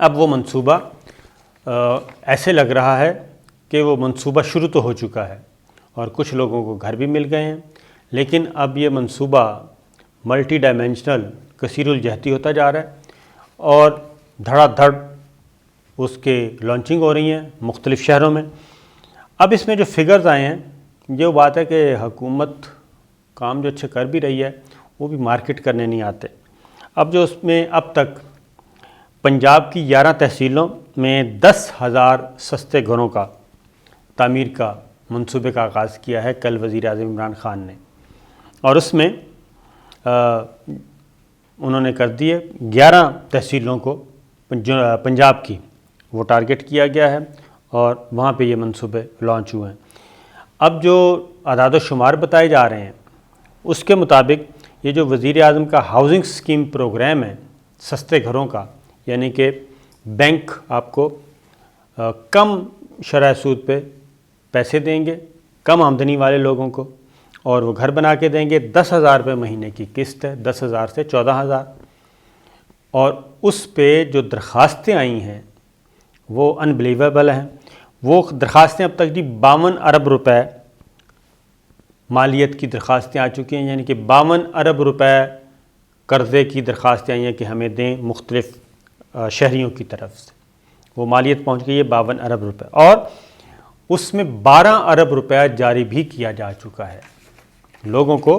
اب وہ منصوبہ ایسے لگ رہا ہے کہ وہ منصوبہ شروع تو ہو چکا ہے اور کچھ لوگوں کو گھر بھی مل گئے ہیں، لیکن اب یہ منصوبہ ملٹی ڈائمینشنل کثیر الجہتی ہوتا جا رہا ہے اور دھڑا دھڑ اس کے لانچنگ ہو رہی ہیں مختلف شہروں میں۔ اب اس میں جو فگرز آئے ہیں یہ بات ہے کہ حکومت کام جو اچھے کر بھی رہی ہے وہ بھی مارکیٹ کرنے نہیں آتے۔ اب جو اس میں اب تک پنجاب کی 11 تحصیلوں میں 10,000 سستے گھروں کا تعمیر کا منصوبے کا آغاز کیا ہے کل وزیر اعظم عمران خان نے، اور اس میں انہوں نے کر دیے 11 تحصیلوں کو پنجاب کی وہ ٹارگٹ کیا گیا ہے اور وہاں پہ یہ منصوبے لانچ ہوئے ہیں۔ اب جو اعداد و شمار بتائے جا رہے ہیں اس کے مطابق یہ جو وزیر اعظم کا ہاؤسنگ اسکیم پروگرام ہے سستے گھروں کا، یعنی کہ بینک آپ کو کم شرح سود پہ پیسے دیں گے کم آمدنی والے لوگوں کو، اور وہ گھر بنا کے دیں گے۔ 10,000 روپے مہینے کی قسط ہے، 10,000 سے 14,000، اور اس پہ جو درخواستیں آئی ہیں وہ انبلیویبل ہیں۔ وہ درخواستیں اب تک 52 ارب روپے مالیت کی درخواستیں آ چکی ہیں، یعنی کہ 52 ارب روپے قرضے کی درخواستیں آئی ہیں کہ ہمیں دیں مختلف شہریوں کی طرف سے، وہ مالیت پہنچ گئی ہے 52 ارب روپے، اور اس میں 12 ارب روپے جاری بھی کیا جا چکا ہے، لوگوں کو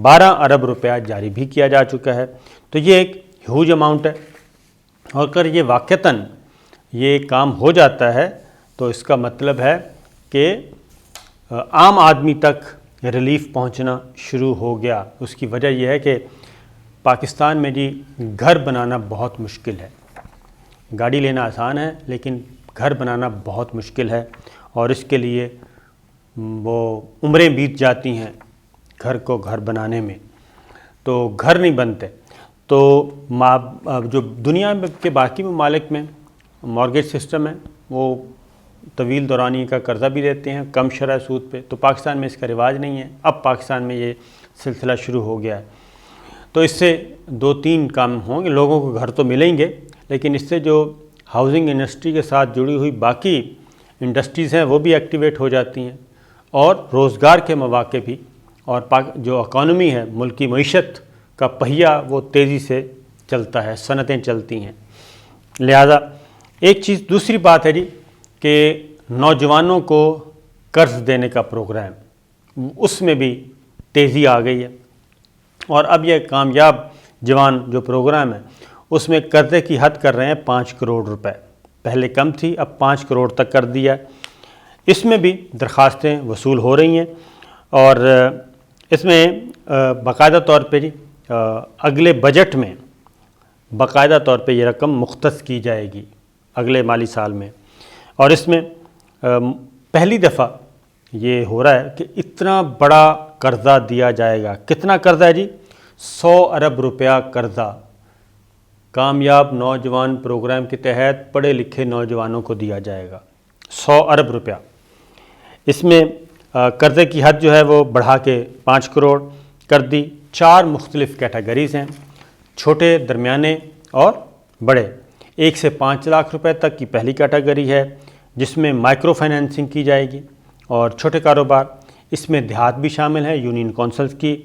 12 ارب روپے جاری بھی کیا جا چکا ہے۔ تو یہ ایک ہیوج اماؤنٹ ہے، اور اگر یہ واقعتاً یہ کام ہو جاتا ہے تو اس کا مطلب ہے کہ عام آدمی تک ریلیف پہنچنا شروع ہو گیا۔ اس کی وجہ یہ ہے کہ پاکستان میں گھر بنانا بہت مشکل ہے، گاڑی لینا آسان ہے لیکن گھر بنانا بہت مشکل ہے، اور اس کے لیے وہ عمریں بیت جاتی ہیں گھر کو گھر بنانے میں، تو گھر نہیں بنتے۔ تو جو دنیا کے باقی ممالک میں مارگیج سسٹم ہے وہ طویل دورانی کا قرضہ بھی دیتے ہیں کم شرح سود پہ، تو پاکستان میں اس کا رواج نہیں ہے۔ اب پاکستان میں یہ سلسلہ شروع ہو گیا ہے، تو اس سے 2-3 کام ہوں گے، لوگوں کو گھر تو ملیں گے، لیکن اس سے جو ہاؤسنگ انڈسٹری کے ساتھ جڑی ہوئی باقی انڈسٹریز ہیں وہ بھی ایکٹیویٹ ہو جاتی ہیں، اور روزگار کے مواقع بھی، اور جو اکانومی ہے ملک کی معیشت کا پہیہ وہ تیزی سے چلتا ہے، صنعتیں چلتی ہیں۔ لہذا ایک چیز دوسری بات ہے کہ نوجوانوں کو قرض دینے کا پروگرام، اس میں بھی تیزی آ گئی ہے، اور اب یہ کامیاب جوان جو پروگرام ہے اس میں قرضے کی حد کر رہے ہیں 5 کروڑ روپے، پہلے کم تھی اب 5 کروڑ تک کر دیا ہے۔ اس میں بھی درخواستیں وصول ہو رہی ہیں، اور اس میں باقاعدہ طور پہ اگلے بجٹ میں باقاعدہ طور پہ یہ رقم مختص کی جائے گی اگلے مالی سال میں، اور اس میں پہلی دفعہ یہ ہو رہا ہے کہ اتنا بڑا قرضہ دیا جائے گا۔ کتنا قرضہ ہے 100 ارب روپیہ قرضہ کامیاب نوجوان پروگرام کے تحت پڑھے لکھے نوجوانوں کو دیا جائے گا، 100 ارب روپیہ۔ اس میں قرضے کی حد جو ہے وہ بڑھا کے 5 کروڑ کر دی۔ 4 مختلف کیٹیگریز ہیں، چھوٹے، درمیانے اور بڑے۔ 1 سے 5 لاکھ روپے تک کی پہلی کیٹیگری ہے جس میں مائکرو فائنینسنگ کی جائے گی اور چھوٹے کاروبار، اس میں دیہات بھی شامل ہے، یونین کونسلز کی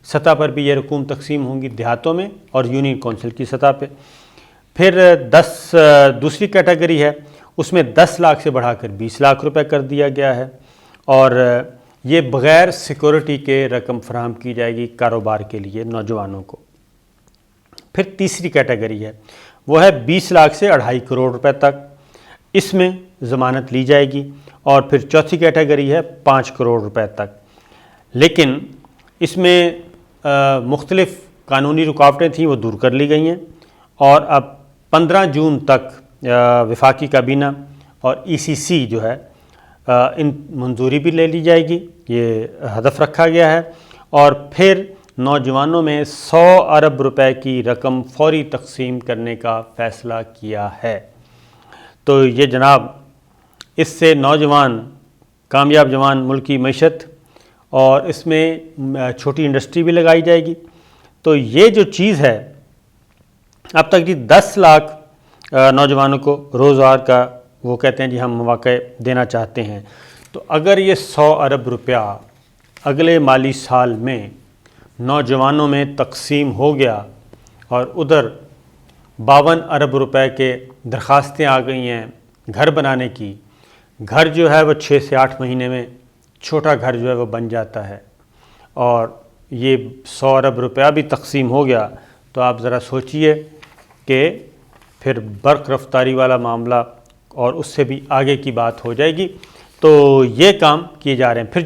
سطح پر بھی یہ رقوم تقسیم ہوں گی دیہاتوں میں اور یونین کونسل کی سطح پہ۔ پھر دوسری کیٹیگری ہے، اس میں 10 لاکھ سے بڑھا کر 20 لاکھ روپے کر دیا گیا ہے، اور یہ بغیر سیکورٹی کے رقم فراہم کی جائے گی کاروبار کے لیے نوجوانوں کو۔ پھر تیسری کیٹیگری ہے، وہ ہے 20 لاکھ سے 2.5 کروڑ روپے تک، اس میں ضمانت لی جائے گی۔ اور پھر چوتھی کیٹیگری ہے 5 کروڑ روپے تک، لیکن اس میں مختلف قانونی رکاوٹیں تھیں وہ دور کر لی گئی ہیں، اور اب 15 جون تک وفاقی کابینہ اور ECC جو ہے ان منظوری بھی لے لی جائے گی، یہ ہدف رکھا گیا ہے۔ اور پھر نوجوانوں میں 100 ارب روپے کی رقم فوری تقسیم کرنے کا فیصلہ کیا ہے۔ تو یہ جناب اس سے نوجوان کامیاب جوان ملک کی معیشت، اور اس میں چھوٹی انڈسٹری بھی لگائی جائے گی۔ تو یہ جو چیز ہے اب تک 10 لاکھ نوجوانوں کو روزگار کا وہ کہتے ہیں جی ہم مواقع دینا چاہتے ہیں۔ تو اگر یہ 100 ارب روپیہ اگلے مالی سال میں نوجوانوں میں تقسیم ہو گیا اور ادھر 52 ارب روپے کے درخواستیں آ گئی ہیں گھر بنانے کی، گھر جو ہے وہ 6 سے 8 مہینے میں چھوٹا گھر جو ہے وہ بن جاتا ہے، اور یہ 100 ارب روپیہ بھی تقسیم ہو گیا، تو آپ ذرا سوچئے کہ پھر برق رفتاری والا معاملہ اور اس سے بھی آگے کی بات ہو جائے گی۔ تو یہ کام کیے جا رہے ہیں۔ پھر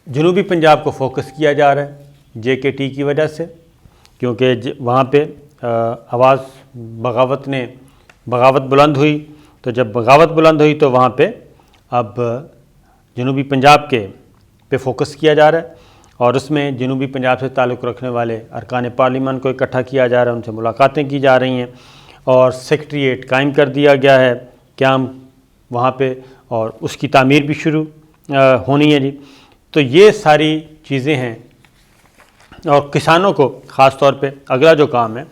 جنوبی پنجاب کو فوکس کیا جا رہا ہے JKT کی وجہ سے، کیونکہ وہاں پہ آواز بغاوت بلند ہوئی، تو جب بغاوت بلند ہوئی تو وہاں پہ اب جنوبی پنجاب کے پہ فوکس کیا جا رہا ہے، اور اس میں جنوبی پنجاب سے تعلق رکھنے والے ارکان پارلیمان کو اکٹھا کیا جا رہا ہے، ان سے ملاقاتیں کی جا رہی ہیں، اور سیکریٹریٹ قائم کر دیا گیا ہے قیام وہاں پہ، اور اس کی تعمیر بھی شروع ہونی ہے جی۔ تو یہ ساری چیزیں ہیں، اور کسانوں کو خاص طور پہ اگلا جو کام ہے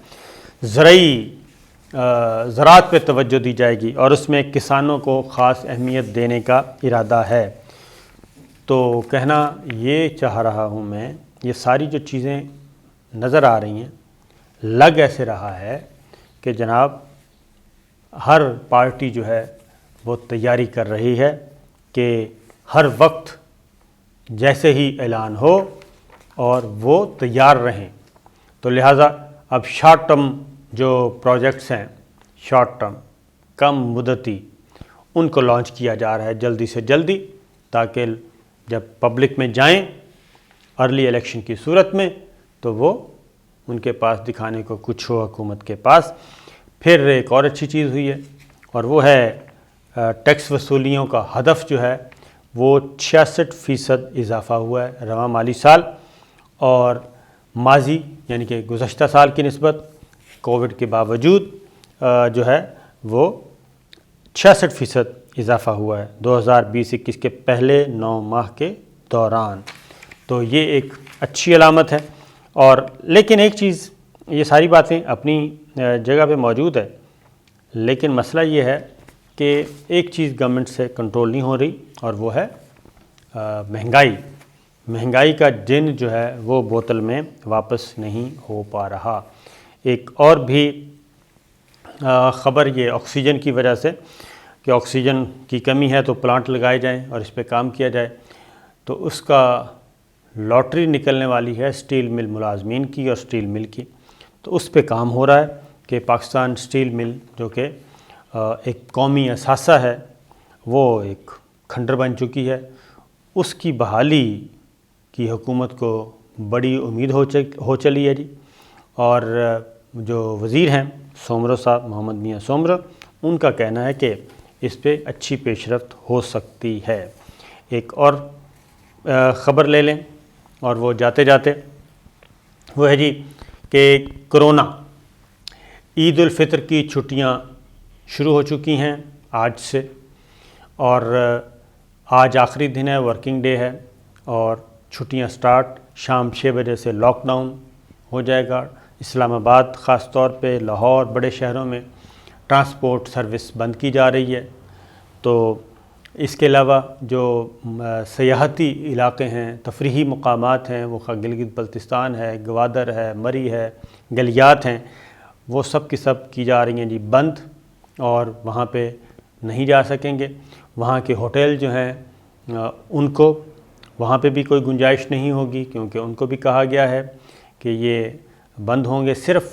زراعت پہ توجہ دی جائے گی، اور اس میں کسانوں کو خاص اہمیت دینے کا ارادہ ہے۔ تو کہنا یہ چاہ رہا ہوں میں، یہ ساری جو چیزیں نظر آ رہی ہیں، لگ ایسے رہا ہے کہ جناب ہر پارٹی جو ہے وہ تیاری کر رہی ہے کہ ہر وقت جیسے ہی اعلان ہو اور وہ تیار رہیں۔ تو لہٰذا اب شارٹ ٹرم جو پروجیکٹس ہیں، شارٹ ٹرم کم مدتی، ان کو لانچ کیا جا رہا ہے جلدی سے جلدی، تاکہ جب پبلک میں جائیں ارلی الیکشن کی صورت میں تو وہ ان کے پاس دکھانے کو کچھ ہو حکومت کے پاس۔ پھر ایک اور اچھی چیز ہوئی ہے، اور وہ ہے ٹیکس وصولیوں کا ہدف جو ہے وہ 66% اضافہ ہوا ہے رواں مالی سال، اور ماضی یعنی کہ گزشتہ سال کی نسبت کووڈ کے باوجود جو ہے وہ 66% اضافہ ہوا ہے 2020-21 کے پہلے 9 ماہ کے دوران۔ تو یہ ایک اچھی علامت ہے، اور لیکن ایک چیز، یہ ساری باتیں اپنی جگہ پہ موجود ہے، لیکن مسئلہ یہ ہے کہ ایک چیز گورنمنٹ سے کنٹرول نہیں ہو رہی، اور وہ ہے مہنگائی کا جن جو ہے وہ بوتل میں واپس نہیں ہو پا رہا۔ ایک اور بھی خبر یہ آکسیجن کی وجہ سے، کہ آکسیجن کی کمی ہے تو پلانٹ لگائے جائیں اور اس پہ کام کیا جائے، تو اس کا لاٹری نکلنے والی ہے اسٹیل مل ملازمین کی اور اسٹیل مل کی۔ تو اس پہ کام ہو رہا ہے کہ پاکستان اسٹیل مل جو کہ ایک قومی اثاثہ ہے، وہ ایک کھنڈر بن چکی ہے، اس کی بحالی کی حکومت کو بڑی امید ہو چلی ہے جی۔ اور جو وزیر ہیں سومرو صاحب، محمد میاں سومرو، ان کا کہنا ہے کہ اس پہ اچھی پیش رفت ہو سکتی ہے۔ ایک اور خبر لے لیں، اور وہ جاتے جاتے وہ ہے جی کہ کرونا، عید الفطر کی چھٹیاں شروع ہو چکی ہیں آج سے، اور آج آخری دن ہے، ورکنگ ڈے ہے، اور چھٹیاں سٹارٹ شام 6 بجے سے لاک ڈاؤن ہو جائے گا۔ اسلام آباد خاص طور پہ، لاہور، بڑے شہروں میں ٹرانسپورٹ سروس بند کی جا رہی ہے۔ تو اس کے علاوہ جو سیاحتی علاقے ہیں، تفریحی مقامات ہیں، وہ گلگت بلتستان ہے، گوادر ہے، مری ہے، گلیات ہیں، وہ سب کی سب کی جا رہی ہیں جی بند، اور وہاں پہ نہیں جا سکیں گے۔ وہاں کے ہوٹل جو ہیں ان کو وہاں پہ بھی کوئی گنجائش نہیں ہوگی، کیونکہ ان کو بھی کہا گیا ہے کہ یہ بند ہوں گے۔ صرف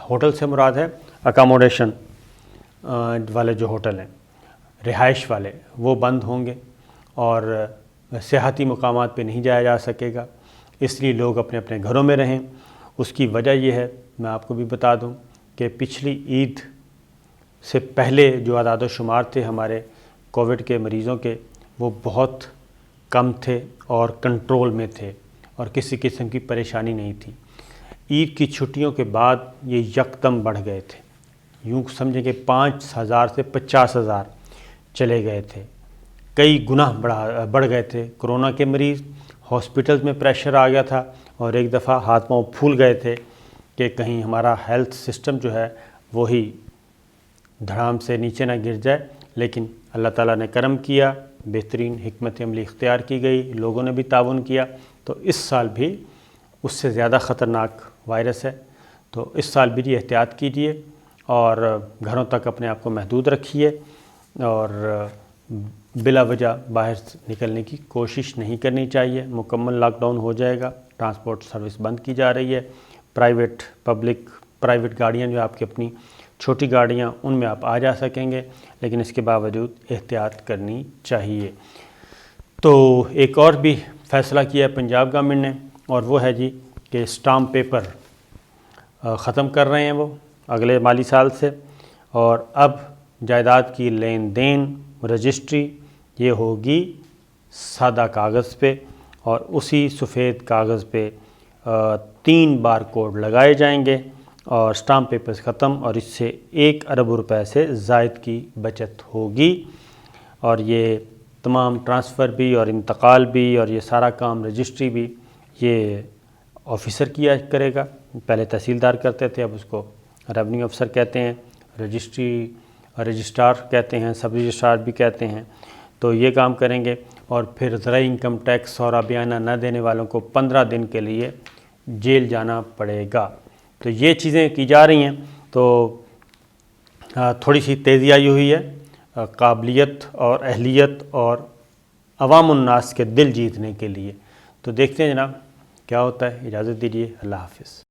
ہوٹل سے مراد ہے اکاموڈیشن والے جو ہوٹل ہیں، رہائش والے، وہ بند ہوں گے، اور سیاحتی مقامات پہ نہیں جایا جا سکے گا، اس لیے لوگ اپنے اپنے گھروں میں رہیں۔ اس کی وجہ یہ ہے، میں آپ کو بھی بتا دوں کہ پچھلی عید سے پہلے جو اعداد و شمار تھے ہمارے کووڈ کے مریضوں کے، وہ بہت کم تھے اور کنٹرول میں تھے، اور کسی قسم کی پریشانی نہیں تھی۔ عید کی چھٹیوں کے بعد یہ یکدم بڑھ گئے تھے، یوں سمجھیں کہ 5,000 سے 50,000 چلے گئے تھے، کئی گنا بڑھ گئے تھے کرونا کے مریض۔ ہاسپٹلز میں پریشر آ گیا تھا، اور ایک دفعہ ہاتھ پاؤں پھول گئے تھے کہ کہیں ہمارا ہیلتھ سسٹم جو ہے وہی دھڑام سے نیچے نہ گر جائے، لیکن اللہ تعالیٰ نے کرم کیا، بہترین حکمت عملی اختیار کی گئی، لوگوں نے بھی تعاون کیا، تو اس سال بھی اس سے زیادہ خطرناک وائرس ہے، تو اس سال بھی یہ احتیاط کیجیے اور گھروں تک اپنے آپ کو محدود رکھیے اور بلا وجہ باہر نکلنے کی کوشش نہیں کرنی چاہیے۔ مکمل لاک ڈاؤن ہو جائے گا، ٹرانسپورٹ سروس بند کی جا رہی ہے، پرائیویٹ گاڑیاں جو آپ کی اپنی چھوٹی گاڑیاں ان میں آپ آ جا سکیں گے، لیکن اس کے باوجود احتیاط کرنی چاہیے۔ تو ایک اور بھی فیصلہ کیا ہے پنجاب گورنمنٹ نے، اور وہ ہے جی کہ اسٹامپ پیپر ختم کر رہے ہیں وہ اگلے مالی سال سے، اور اب جائیداد کی لین دین رجسٹری یہ ہوگی سادہ کاغذ پہ، اور اسی سفید کاغذ پہ 3 بار کوڈ لگائے جائیں گے، اور اسٹامپ پیپرز ختم، اور اس سے 1 ارب روپے سے زائد کی بچت ہوگی، اور یہ تمام ٹرانسفر بھی اور انتقال بھی اور یہ سارا کام رجسٹری بھی یہ آفیسر کیا کرے گا۔ پہلے تحصیلدار کرتے تھے، اب اس کو ریونیو افسر کہتے ہیں، رجسٹرار کہتے ہیں، سب رجسٹرار بھی کہتے ہیں، تو یہ کام کریں گے۔ اور پھر زرعی انکم ٹیکس اور عبیانہ نہ دینے والوں کو 15 دن کے لیے جیل جانا پڑے گا۔ تو یہ چیزیں کی جا رہی ہیں، تو تھوڑی سی تیزی آئی ہوئی ہے قابلیت اور اہلیت اور عوام الناس کے دل جیتنے کے لیے۔ تو دیکھتے ہیں جناب کیا ہوتا ہے۔ اجازت دیجیے، اللہ حافظ۔